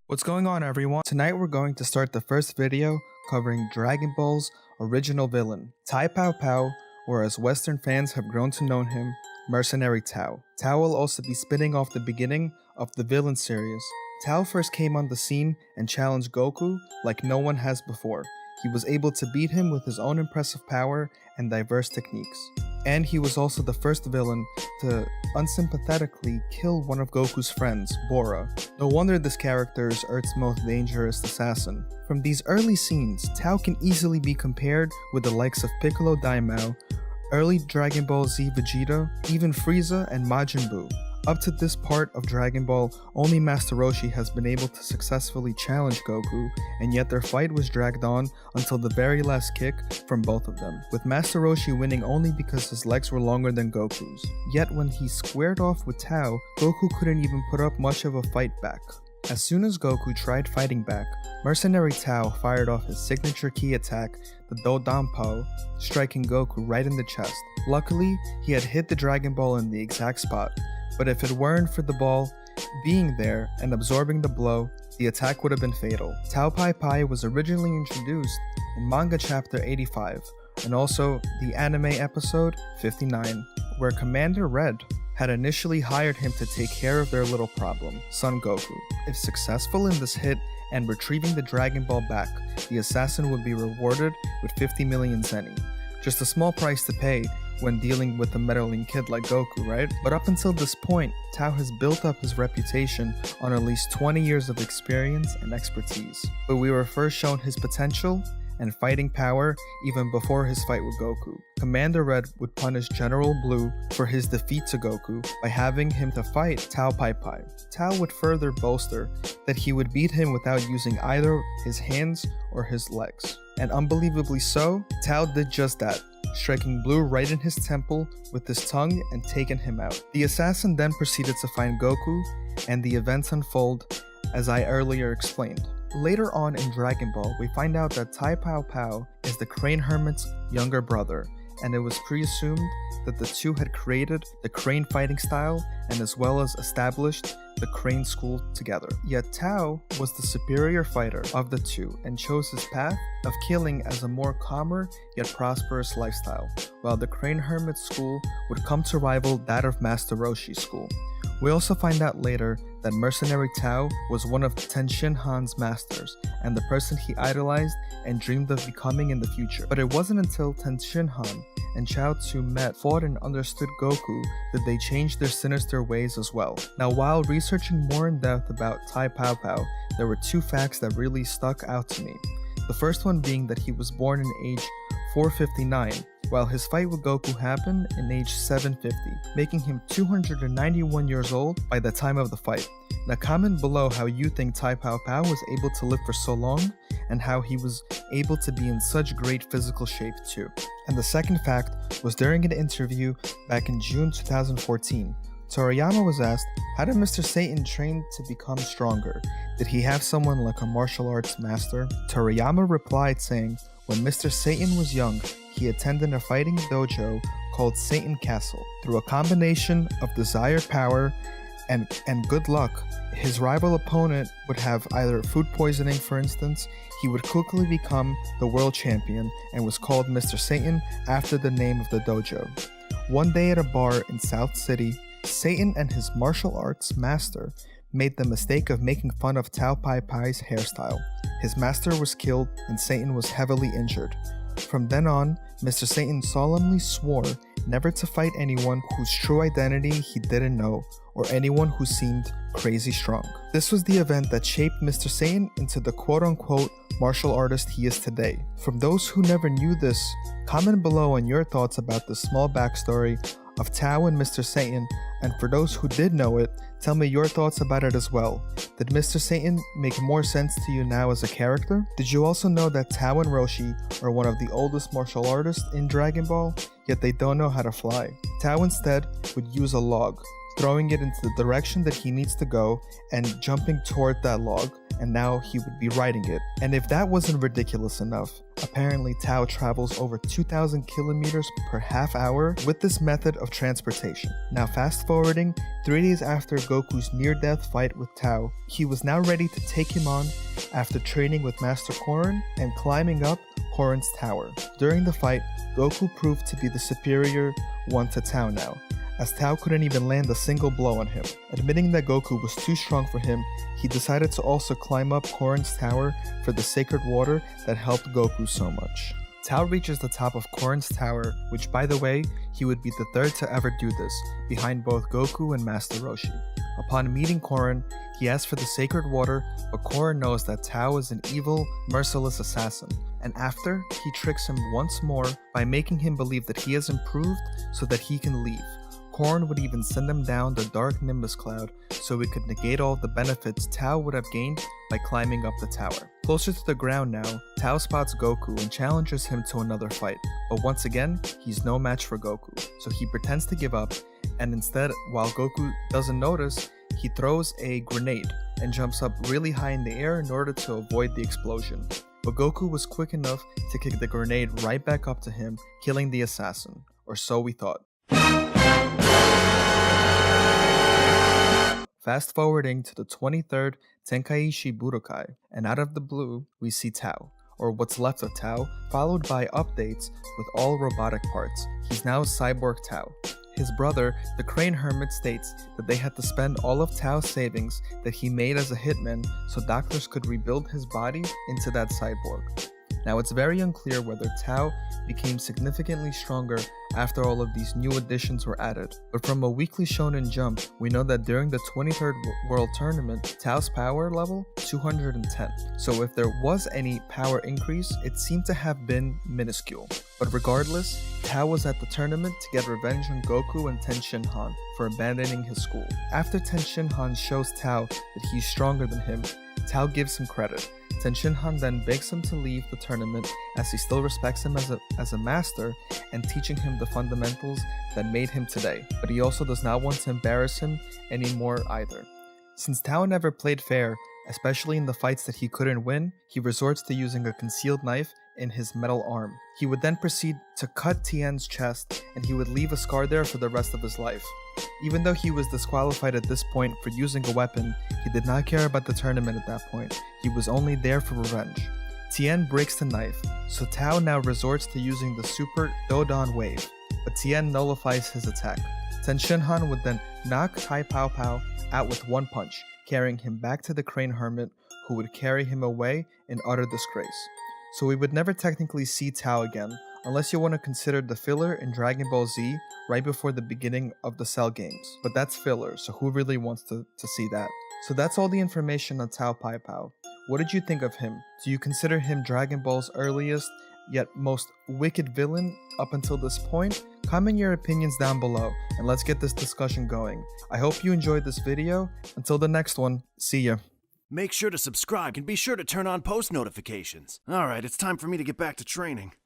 What's going on, everyone? Tonight we're going to start the first video covering Dragon Ball's original villain, Tai Pao Pao, or as Western fans have grown to know him, Mercenary Tao. Tao will also be spinning off the beginning of the villain series. Tao first came on the scene and challenged Goku like no one has before. He was able to beat him with his own impressive power and diverse techniques. And he was also the first villain to unsympathetically kill one of Goku's friends, Bora. No wonder this character is Earth's most dangerous assassin. From these early scenes, Tao can easily be compared with the likes of Piccolo Daimao, early Dragon Ball Z Vegeta, even Frieza and Majin Buu. Up to this part of Dragon Ball, only Master Roshi has been able to successfully challenge Goku, and yet their fight was dragged on until the very last kick from both of them, with Master Roshi winning only because his legs were longer than Goku's. Yet when he squared off with Tao, Goku couldn't even put up much of a fight back. As soon as Goku tried fighting back, Mercenary Tao fired off his signature key attack, the Dodonpo, striking Goku right in the chest. Luckily, he had hit the Dragon Ball in the exact spot, but if it weren't for the ball being there and absorbing the blow, the attack would have been fatal. Tao Pai Pai was originally introduced in manga chapter 85, and also the anime episode 59, where Commander Red had initially hired him to take care of their little problem, Son Goku. If successful in this hit and retrieving the Dragon Ball back, the assassin would be rewarded with 50 million zeni. Just a small price to pay when dealing with a meddling kid like Goku, right? But up until this point, Tao has built up his reputation on at least 20 years of experience and expertise. But we were first shown his potential and fighting power even before his fight with Goku. Commander Red would punish General Blue for his defeat to Goku by having him to fight Tao Pai Pai. Tao would further boaster that he would beat him without using either his hands or his legs. And unbelievably so, Tao did just that, striking Blue right in his temple with his tongue and taking him out. The assassin then proceeded to find Goku, and the events unfold as I earlier explained. Later on in Dragon Ball, we find out that Tai Pao Pao is the Crane Hermit's younger brother, and it was pre-assumed that the two had created the Crane fighting style and as well as established the Crane school together. Yet Tao was the superior fighter of the two and chose his path of killing as a more calmer yet prosperous lifestyle, while the Crane Hermit school would come to rival that of Master Roshi's school. We also find out later that Mercenary Tao was one of Tenshin Han's masters and the person he idolized and dreamed of becoming in the future. But it wasn't until Tenshin Han and Chao Tu met, fought, and understood Goku that they changed their sinister ways as well. Now, while researching more in depth about Tai Pao Pao, there were two facts that really stuck out to me. The first one being that he was born in age 459, while his fight with Goku happened in age 750, making him 291 years old by the time of the fight. Now comment below how you think Tai Pao Pao was able to live for so long, and how he was able to be in such great physical shape too. And the second fact was during an interview back in June 2014. Toriyama was asked, how did Mr. Satan train to become stronger? Did he have someone like a martial arts master? Toriyama replied saying, when Mr. Satan was young, he attended a fighting dojo called Satan Castle. Through a combination of desired power and good luck, his rival opponent would have either food poisoning, for instance. He would quickly become the world champion and was called Mr. Satan after the name of the dojo. One day at a bar in South City, Satan and his martial arts master made the mistake of making fun of Tao Pai Pai's hairstyle. His master was killed and Satan was heavily injured. From then on, Mr. Satan solemnly swore never to fight anyone whose true identity he didn't know, or anyone who seemed crazy strong. This was the event that shaped Mr. Satan into the quote-unquote martial artist he is today. From those who never knew this, comment below on your thoughts about the small backstory of Tao and Mr. Satan, and for those who did know it, tell me your thoughts about it as well. Did Mr. Satan make more sense to you now as a character? Did you also know that Tao and Roshi are one of the oldest martial artists in Dragon Ball, yet they don't know how to fly? Tao instead would use a log, throwing it into the direction that he needs to go and jumping toward that log, and now he would be riding it. And if that wasn't ridiculous enough, apparently Tao travels over 2,000 kilometers per half hour with this method of transportation. Now fast forwarding 3 days after Goku's near-death fight with Tao, he was now ready to take him on after training with Master Korin and climbing up Korin's tower. During the fight, Goku proved to be the superior one to Tao now, as Tao couldn't even land a single blow on him. Admitting that Goku was too strong for him, he decided to also climb up Korin's tower for the sacred water that helped Goku so much. Tao reaches the top of Korin's tower, which by the way, he would be the third to ever do this, behind both Goku and Master Roshi. Upon meeting Korin, he asks for the sacred water, but Korin knows that Tao is an evil, merciless assassin, and after, he tricks him once more by making him believe that he has improved so that he can leave. Korin would even send him down the dark Nimbus cloud so he could negate all the benefits Tao would have gained by climbing up the tower. Closer to the ground now, Tao spots Goku and challenges him to another fight, but once again, he's no match for Goku, so he pretends to give up, and instead, while Goku doesn't notice, he throws a grenade and jumps up really high in the air in order to avoid the explosion. But Goku was quick enough to kick the grenade right back up to him, killing the assassin, or so we thought. Fast forwarding to the 23rd Tenkaichi Budokai, and out of the blue, we see Tao, or what's left of Tao, followed by updates with all robotic parts. He's now Cyborg Tao. His brother, the Crane Hermit, states that they had to spend all of Tao's savings that he made as a hitman so doctors could rebuild his body into that cyborg. Now it's very unclear whether Tao became significantly stronger after all of these new additions were added, but from a weekly Shonen Jump, we know that during the 23rd World Tournament, Tao's power level 210. So if there was any power increase, it seemed to have been minuscule. But regardless, Tao was at the tournament to get revenge on Goku and Ten Shin Han for abandoning his school. After Ten Shin Han shows Tao that he's stronger than him, Tao gives him credit. Ten Shin Han then begs him to leave the tournament as he still respects him as a master and teaching him the fundamentals that made him today, but he also does not want to embarrass him anymore either. Since Tao never played fair, especially in the fights that he couldn't win, he resorts to using a concealed knife in his metal arm. He would then proceed to cut Tien's chest, and he would leave a scar there for the rest of his life. Even though he was disqualified at this point for using a weapon, he did not care about the tournament at that point. He was only there for revenge. Tien breaks the knife, so Tao now resorts to using the Super Dodon Wave, but Tien nullifies his attack. Ten Shin Han would then knock Tai Pao Pao out with one punch, carrying him back to the Crane Hermit, who would carry him away in utter disgrace. So we would never technically see Tao again, unless you want to consider the filler in Dragon Ball Z right before the beginning of the Cell games. But that's filler, so who really wants to see that? So that's all the information on Tao Pai Pao. What did you think of him? Do you consider him Dragon Ball's earliest, yet most wicked villain up until this point? Comment your opinions down below, and let's get this discussion going. I hope you enjoyed this video. Until the next one, see ya. Make sure to subscribe and be sure to turn on post notifications. Alright, it's time for me to get back to training.